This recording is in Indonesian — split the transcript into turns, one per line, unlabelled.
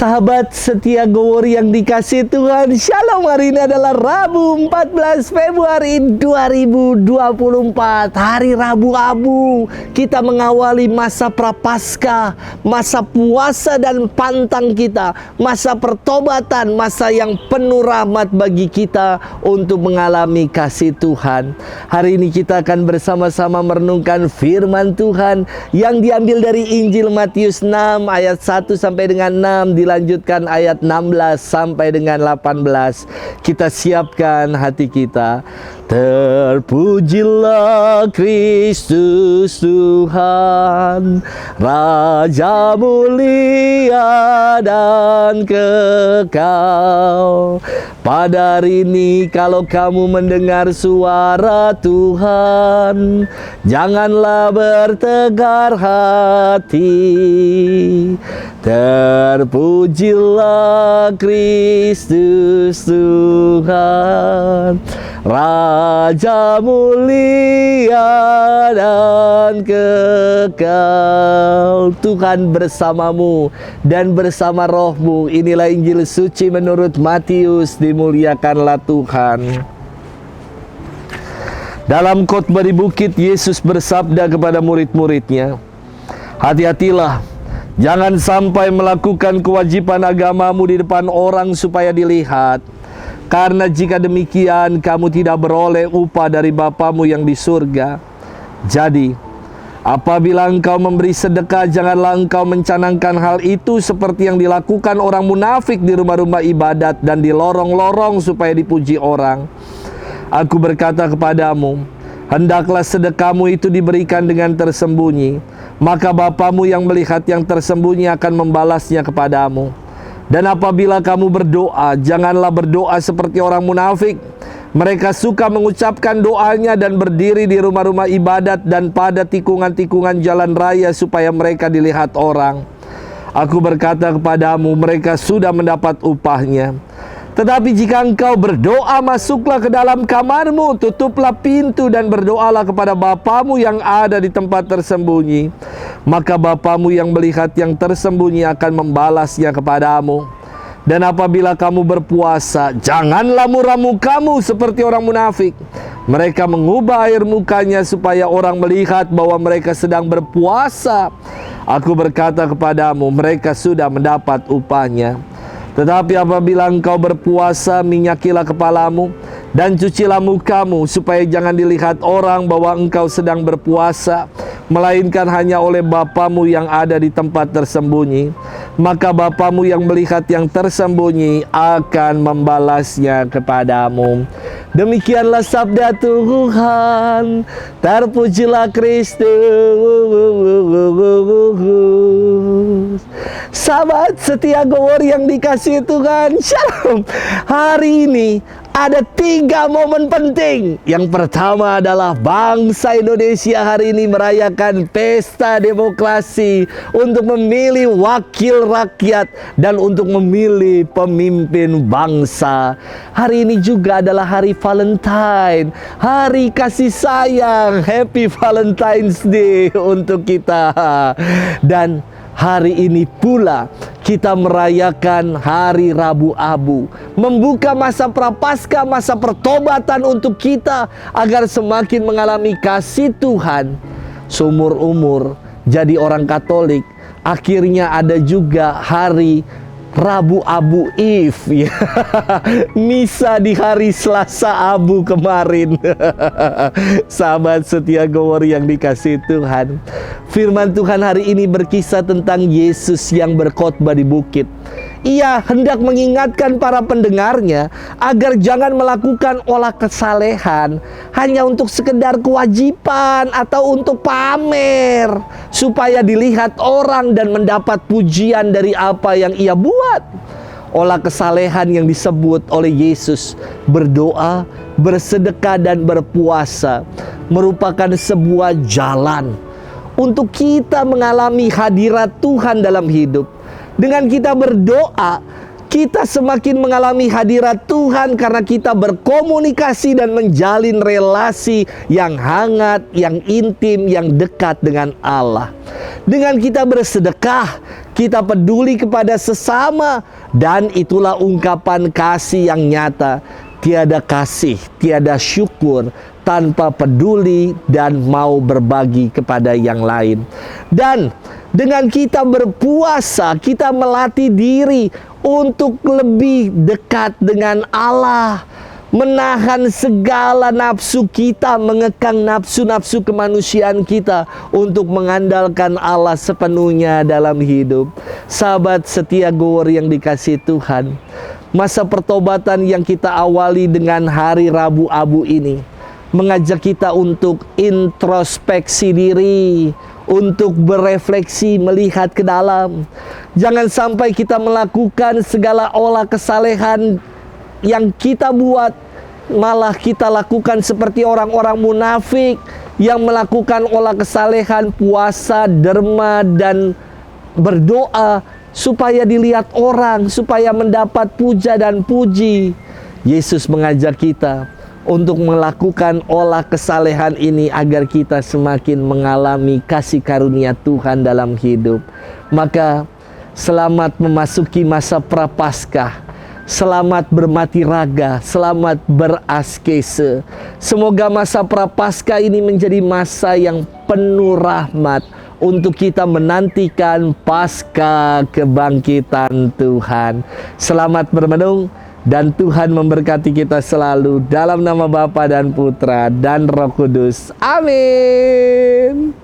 Sahabat setia Gowori yang dikasih Tuhan, Shalom. Hari ini adalah Rabu 14 Februari 2024, hari Rabu Abu. Kita mengawali masa Prapaskah, masa puasa dan pantang kita, masa pertobatan, masa yang penuh rahmat bagi kita untuk mengalami kasih Tuhan. Hari ini kita akan bersama-sama merenungkan firman Tuhan yang diambil dari Injil Matius 6 ayat 1 sampai dengan 6, dilanjutkan ayat 16 sampai dengan 18. Kita siapkan hati kita. Terpujilah Kristus Tuhan, Raja mulia dan kekal. Pada hari ini kalau kamu mendengar suara Tuhan, janganlah bertegar hati. Terpujilah Kristus Tuhan, Raja mulia dan kekal. Tuhan bersamamu dan bersama rohmu. Inilah Injil suci menurut Matius. Dimuliakanlah Tuhan. Dalam khotbah di bukit, Yesus bersabda kepada murid-muridnya, hati-hatilah, jangan sampai melakukan kewajiban agamamu di depan orang supaya dilihat. Karena jika demikian, kamu tidak beroleh upah dari Bapamu yang di surga. Jadi, apabila engkau memberi sedekah, janganlah engkau mencanangkan hal itu seperti yang dilakukan orang munafik di rumah-rumah ibadat dan di lorong-lorong supaya dipuji orang. Aku berkata kepadamu, hendaklah sedekahmu itu diberikan dengan tersembunyi, maka Bapamu yang melihat yang tersembunyi akan membalasnya kepadamu. Dan apabila kamu berdoa, janganlah berdoa seperti orang munafik. Mereka suka mengucapkan doanya dan berdiri di rumah-rumah ibadat dan pada tikungan-tikungan jalan raya supaya mereka dilihat orang. Aku berkata kepadamu, mereka sudah mendapat upahnya. Tetapi jika engkau berdoa, masuklah ke dalam kamarmu, tutuplah pintu dan berdoalah kepada Bapamu yang ada di tempat tersembunyi. Maka Bapamu yang melihat yang tersembunyi akan membalasnya kepadamu. Dan apabila kamu berpuasa, janganlah muram mukamu seperti orang munafik. Mereka mengubah air mukanya supaya orang melihat bahwa mereka sedang berpuasa. Aku berkata kepadamu, mereka sudah mendapat upahnya. Tetapi apabila engkau berpuasa, minyakilah kepalamu dan cucilah mukamu, supaya jangan dilihat orang bahwa engkau sedang berpuasa, melainkan hanya oleh Bapamu yang ada di tempat tersembunyi. Maka Bapamu yang melihat yang tersembunyi akan membalasnya kepadamu. Demikianlah sabda Tuhan. Terpujilah Kristus. Sahabat setia Gowori yang dikasihi Tuhan, Shalom. Hari ini ada 3 momen penting. Yang pertama adalah bangsa Indonesia hari ini merayakan pesta demokrasi untuk memilih wakil rakyat dan untuk memilih pemimpin bangsa. Hari ini juga adalah hari Valentine, hari kasih sayang. Happy Valentine's Day untuk kita. Dan hari ini pula kita merayakan hari Rabu Abu, membuka masa Prapaskah, masa pertobatan untuk kita agar semakin mengalami kasih Tuhan seumur umur. Jadi orang Katolik, akhirnya ada juga hari Rabu Abu Eve, ya. Misa di hari Selasa Abu kemarin. Sahabat setia Gowori yang dikasihi Tuhan, firman Tuhan hari ini berkisah tentang Yesus yang berkhotbah di bukit. Ia hendak mengingatkan para pendengarnya agar jangan melakukan olah kesalehan hanya untuk sekedar kewajiban atau untuk pamer, supaya dilihat orang dan mendapat pujian dari apa yang ia buat. Olah kesalehan yang disebut oleh Yesus, berdoa, bersedekah dan berpuasa, merupakan sebuah jalan untuk kita mengalami hadirat Tuhan dalam hidup. Dengan kita berdoa, Kita semakin mengalami hadirat Tuhan karena kita berkomunikasi dan menjalin relasi yang hangat, yang intim, yang dekat dengan Allah. Dengan kita bersedekah, kita peduli kepada sesama, dan itulah ungkapan kasih yang nyata. Tiada kasih, tiada syukur tanpa peduli dan mau berbagi kepada yang lain. Dan dengan kita berpuasa, kita melatih diri untuk lebih dekat dengan Allah, menahan segala nafsu kita, mengekang nafsu-nafsu kemanusiaan kita untuk mengandalkan Allah sepenuhnya dalam hidup. Sahabat setia Gower yang dikasihi Tuhan, masa pertobatan yang kita awali dengan hari Rabu Abu ini mengajak kita untuk introspeksi diri, untuk berefleksi, melihat ke dalam. Jangan sampai kita melakukan segala olah kesalehan yang kita buat, malah kita lakukan seperti orang-orang munafik yang melakukan olah kesalehan, puasa, derma, dan berdoa supaya dilihat orang, supaya mendapat puja dan puji. Yesus mengajak kita untuk melakukan olah kesalehan ini agar kita semakin mengalami kasih karunia Tuhan dalam hidup. Maka selamat memasuki masa Prapaskah. Selamat bermati raga, selamat beraskese. Semoga masa Prapaskah ini menjadi masa yang penuh rahmat untuk kita menantikan pasca kebangkitan Tuhan. Selamat bermenung, dan Tuhan memberkati kita selalu dalam nama Bapa dan Putra dan Roh Kudus. Amin.